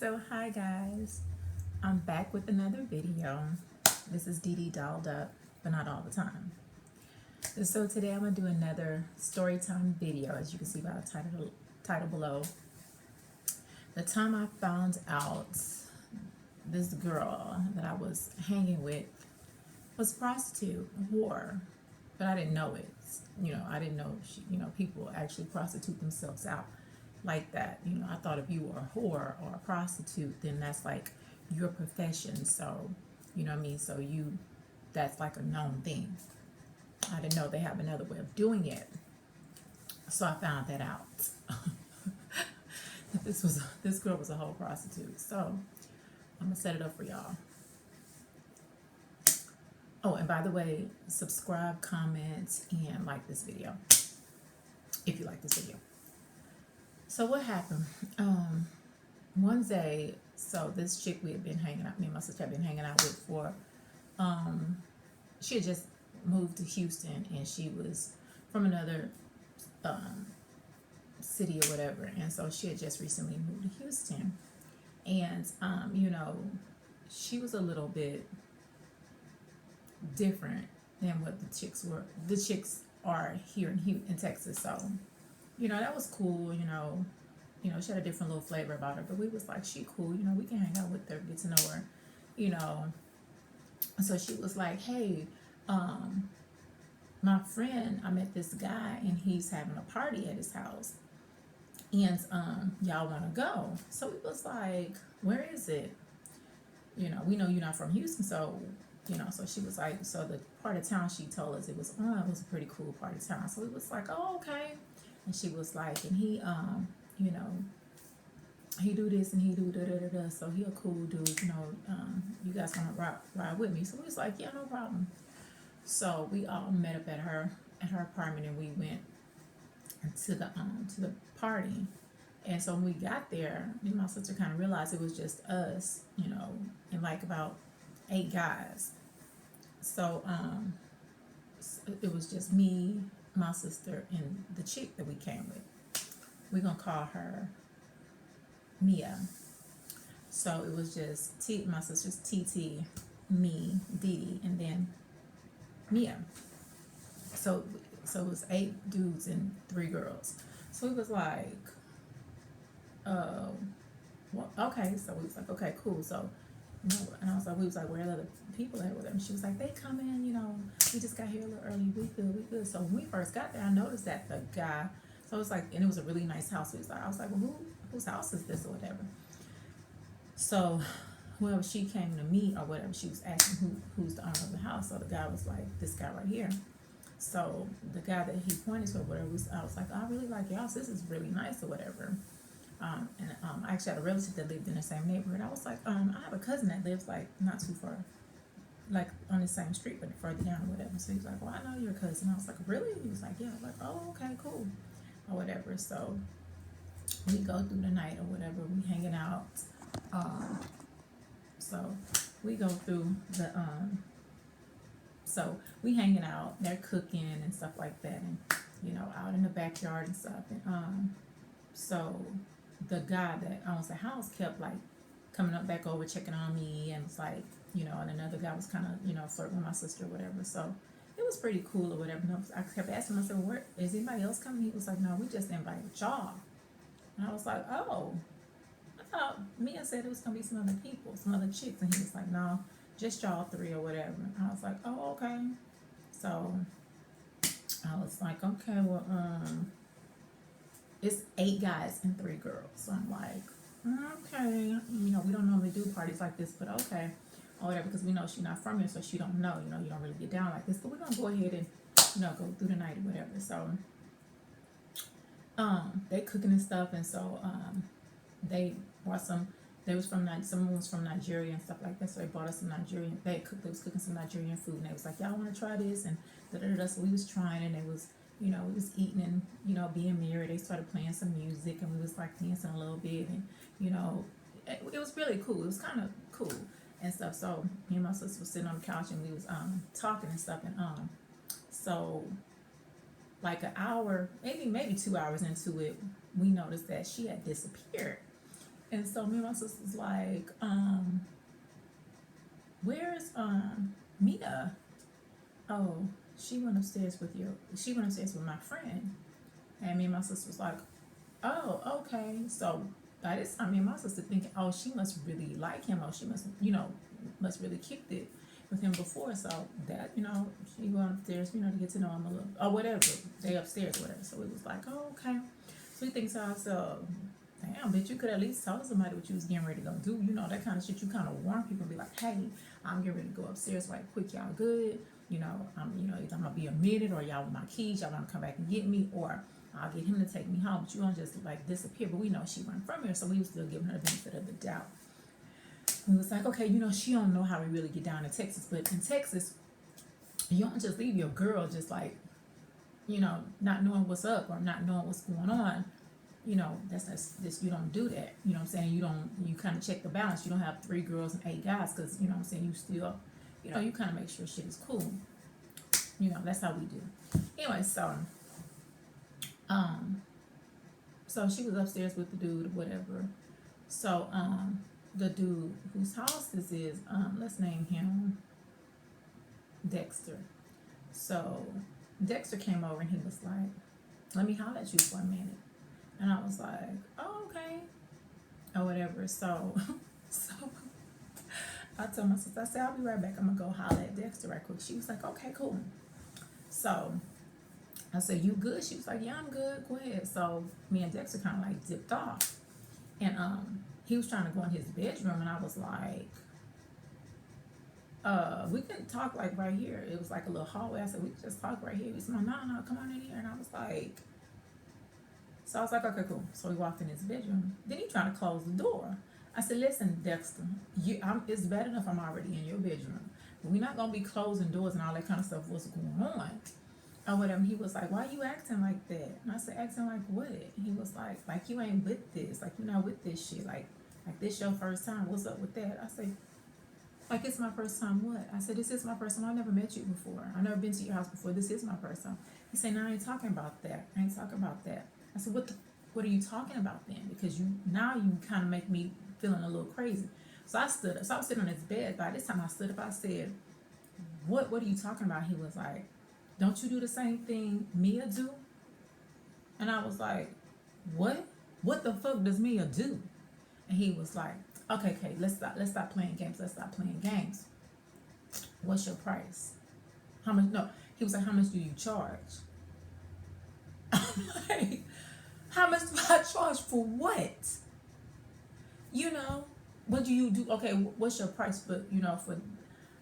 So hi guys, I'm back with another video. This is Dee Dee dolled up, but not all the time. So today I'm gonna do another story time video, as you can see by the title below. The time I found out this girl that I was hanging with was a prostitute, a whore, but I didn't know it. I didn't know people actually prostitute themselves out like that. I thought if you were a whore or a prostitute, then that's like your profession. So, you know what I mean? So that's like a known thing. I didn't know they have another way of doing it. So I found that out. This girl was a whole prostitute. So I'm gonna set it up for y'all. Oh, and by the way, subscribe, comment, and like this video if you like this video. So what happened? One day, so this chick we had been hanging out, me and my sister had been hanging out with for, she had just moved to Houston, and she was from another city or whatever, and so she had just recently moved to Houston, and she was a little bit different than what the chicks were. The chicks are here in Texas, so that was cool. She had a different little flavor about her, but we was like, she cool. We can hang out with her, get to know her. So she was like, hey, my friend, I met this guy, and he's having a party at his house, and y'all want to go? So we was like, where is it? We know you're not from Houston, so so she was like, so the part of town she told us it was a pretty cool part of town. So we was like, oh, okay. And she was like, and he he do this and he do da da da da. So he a cool dude, you guys wanna ride with me? So we was like, yeah, no problem. So we all met up at her apartment, and we went to the party. And so when we got there, me and my sister kind of realized it was just us, and like about 8 guys. So it was just me, my sister, and the chick that we came with. We're gonna call her Mia. So it was just my sister's TT, me, Dee Dee, and then Mia. So it was 8 dudes and 3 girls. So it was like, well, okay. So we was like, okay, cool. So and I was like, we was like, where are the other people at with them? She was like, they come in, we just got here a little early. We good. So when we first got there, I noticed that the guy. So it was like, and it was a really nice house. I was like, well, whose house is this or whatever? So whoever she came to meet or whatever, she was asking who's the owner of the house. So the guy was like, this guy right here. So the guy that he pointed to or whatever, I was like, I really like your house. This is really nice or whatever. I actually had a relative that lived in the same neighborhood. I was like, I have a cousin that lives like not too far, like on the same street, but further down or whatever. So he's like, well, I know your cousin. I was like, really? He was like, yeah. I was like, oh, okay, cool, or whatever. So we go through the night or whatever. We hanging out. So we go through the so we hanging out. They're cooking and stuff like that, and out in the backyard and stuff. And so the guy that owns the house kept like coming up back over, checking on me, and was like, and another guy was kind of, flirting with my sister or whatever. So it was pretty cool or whatever. And I kept asking myself, where is anybody else coming? He was like, no, we just invited y'all. And I was like, oh, I thought Mia said it was gonna be some other people, some other chicks, and he was like, no, just y'all 3 or whatever. And I was like, oh, okay. So I was like, okay, well, it's 8 guys and 3 girls. So I'm like, okay, we don't normally do parties like this, but okay, or whatever, because we know she's not from here, so she don't know, you don't really get down like this. But we're gonna go ahead and, go through the night or whatever. So, they cooking and stuff, and so they brought some. Someone was from Nigeria and stuff like that, so they brought us some Nigerian. They was cooking some Nigerian food, and they was like, y'all want to try this, and da da da. So we was trying, and it was. We was eating and, being merry. They started playing some music, and we was like dancing a little bit, and, it was really cool. It was kind of cool and stuff. So me and my sister was sitting on the couch, and we was talking and stuff, and so like an hour, maybe 2 hours into it, we noticed that she had disappeared. And so me and my sister's like, where's Mia? Oh, she went upstairs with my friend. And me and my sister was like, oh, okay. So by this time, me and my sister thinking, oh, she must really like him, or she must, must really kicked it with him before. So that, she went upstairs, to get to know him a little, or whatever. They upstairs, or whatever. So it was like, oh, okay. So we think to ourselves, damn, bitch, you could at least tell somebody what you was getting ready to go do. That kind of shit. You kind of warn people and be like, hey, I'm getting ready to go upstairs right quick. Y'all good? Either I'm gonna be a minute, or y'all want my keys. Y'all gonna come back and get me, or I'll get him to take me home. But you don't just like disappear. But we know she went from here, so we was still giving her the benefit of the doubt. We was like, okay, she don't know how we really get down to Texas. But in Texas, you don't just leave your girl just like, not knowing what's up or not knowing what's going on. That's this, you don't do that. You know what I'm saying? You kind of check the balance. You don't have 3 girls and 8 guys, because you know what I'm saying, you still, you kind of make sure shit is cool. That's how we do. Anyway, um so she was upstairs with the dude, whatever. So the dude whose house this is, let's name him Dexter. So Dexter came over and he was like, let me holler at you for a minute. And I was like, oh, okay, or whatever. So so I told my sister, I said, I'll be right back. I'm gonna go holler at Dexter right quick. She was like, okay, cool. So I said, you good? She was like, yeah, I'm good. Go ahead. So me and Dexter kind of like dipped off. And he was trying to go in his bedroom, and I was like, we can talk like right here. It was like a little hallway. I said, we can just talk right here. He was like, no, come on in here. And I was like, so I was like, okay, cool. So we walked in his bedroom. Then he tried to close the door. I said, listen, Dexter, it's bad enough I'm already in your bedroom. But we're not going to be closing doors and all that kind of stuff. What's going on? Or whatever. He was like, why you acting like that? And I said, acting like what? He was like you ain't with this. Like, you're not with this shit. Like this your first time. What's up with that? I said, like, it's my first time what? I said, this is my first time. I've never met you before. I've never been to your house before. This is my first time. He said, no, I ain't talking about that. I ain't talking about that. I said, what are you talking about then? Because you kind of make me feeling a little crazy. So I stood up. So I was sitting on his bed. By this time I stood up. I said, what are you talking about? He was like, don't you do the same thing Mia do? And I was like, what? What the fuck does Mia do? And he was like, okay, let's stop playing games. Let's stop playing games. What's your price? How much? No, he was like, how much do you charge? I'm like, how much do I charge for what? What do you do? Okay, what's your price for, for,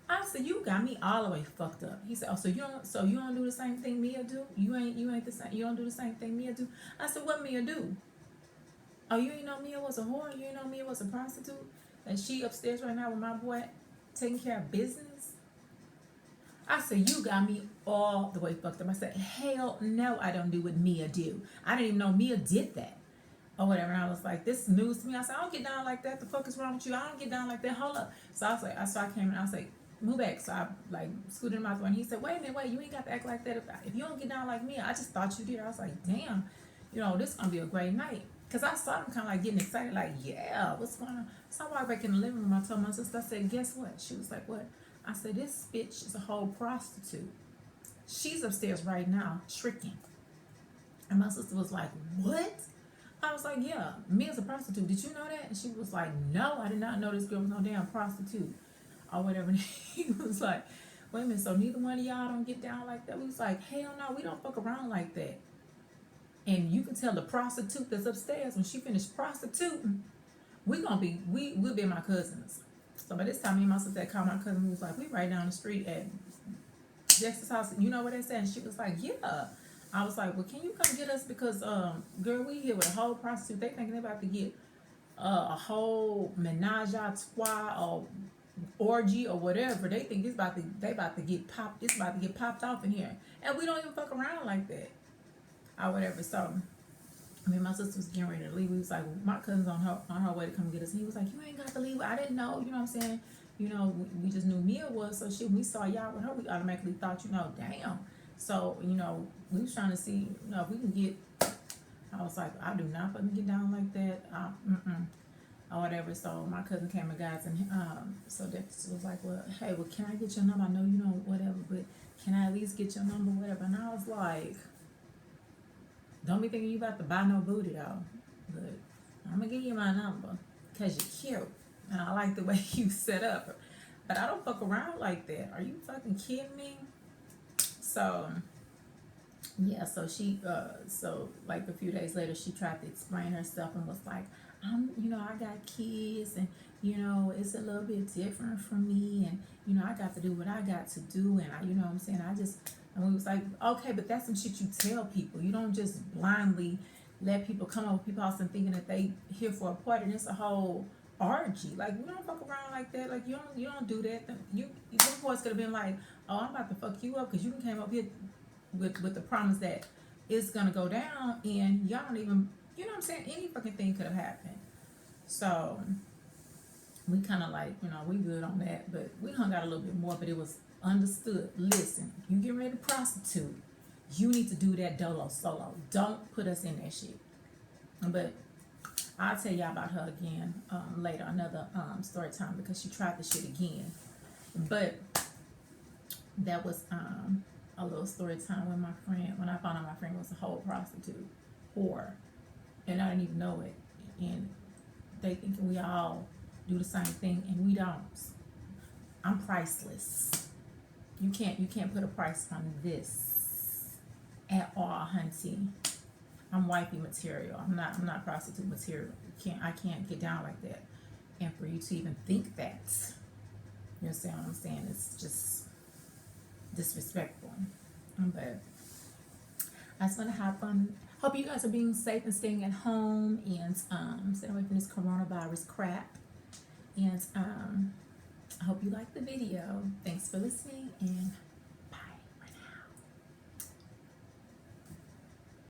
I said, you got me all the way fucked up. He said, oh, so you don't do the same thing Mia do? You ain't the same, you don't do the same thing Mia do? I said, what Mia do? Oh, you ain't know Mia was a whore? You ain't know Mia was a prostitute? And she upstairs right now with my boy taking care of business? I said, you got me all the way fucked up. I said, hell no, I don't do what Mia do. I didn't even know Mia did that. Or whatever. And I was like, this is news to me. I said, I don't get down like that. The fuck is wrong with you? I don't get down like that. Hold up. So I was like, I came and I was like, move back. So I like scooted him out the way. And he said, wait a minute, you ain't got to act like that. If you don't get down like me, I just thought you did. I was like, damn, this is gonna be a great night. Cause I saw him kind of like getting excited, like, yeah, what's going on? So I walked back in the living room. I told my sister, I said, guess what? She was like, what? I said, this bitch is a whole prostitute. She's upstairs right now, tricking. And my sister was like, what? I was like, yeah, Mia's a prostitute. Did you know that? And she was like, no, I did not know this girl was no damn prostitute. Or whatever. And he was like, wait a minute, so neither one of y'all don't get down like that? We was like, hell no, we don't fuck around like that. And you can tell the prostitute that's upstairs, when she finished prostituting, we'll be my cousins. So by this time, me and my sister called my cousin, who was like, we right down the street at Dexter's house. You know what they said? And she was like, yeah. I was like, well, can you come get us? Because, girl, we here with a whole prostitute. They thinking they about to get a whole menage a trois or orgy or whatever. They think they about to get popped. It's about to get popped off in here. And we don't even fuck around like that. Or whatever. So, my sister was getting ready to leave. We was like, my cousin's on her way to come get us. And he was like, you ain't got to leave. I didn't know. You know what I'm saying? We just knew Mia was. So shit, when we saw y'all with her, we automatically thought, damn. So, we was trying to see, if we can get, I was like, I do not fucking get down like that. whatever. So my cousin came and got us, and so that was like, well, hey, well, can I get your number? I know you know whatever, but can I at least get your number, whatever? And I was like, don't be thinking you about to buy no booty though, but I'm gonna give you my number because you're cute and I like the way you set up. But I don't fuck around like that. Are you fucking kidding me? So yeah, so she so like a few days later she tried to explain herself and was like, you know, I got kids and you know, it's a little bit different from me and you know, I got to do what I got to do and I, you know what I'm saying, and we was like, okay, but that's some shit you tell people. You don't just blindly let people come over people's house and thinking that they here for a party and it's a whole orgy. Like we don't fuck around like that. Like you don't do that. You your boys could have been like, oh, I'm about to fuck you up because you came up here with the promise that it's gonna go down and y'all don't even, you know what I'm saying, any fucking thing could have happened. So we kind of like, you know, we good on that, but we hung out a little bit more, but it was understood. Listen, you get ready to prostitute, you need to do that dolo solo. Don't put us in that shit. But I'll tell y'all about her again later, another story time, because she tried the shit again. But that was a little story time when I found out my friend was a whole prostitute, whore, and I didn't even know it. And they thinking we all do the same thing, and we don't. I'm priceless. You can't put a price on this at all, hunty. I'm wifey material. I'm not prostitute material. I can't get down like that. And for you to even think that, you understand what I'm saying? It's just disrespectful. But I just want to have fun. Hope you guys are being safe and staying at home and staying away from this coronavirus crap. And I hope you liked the video. Thanks for listening and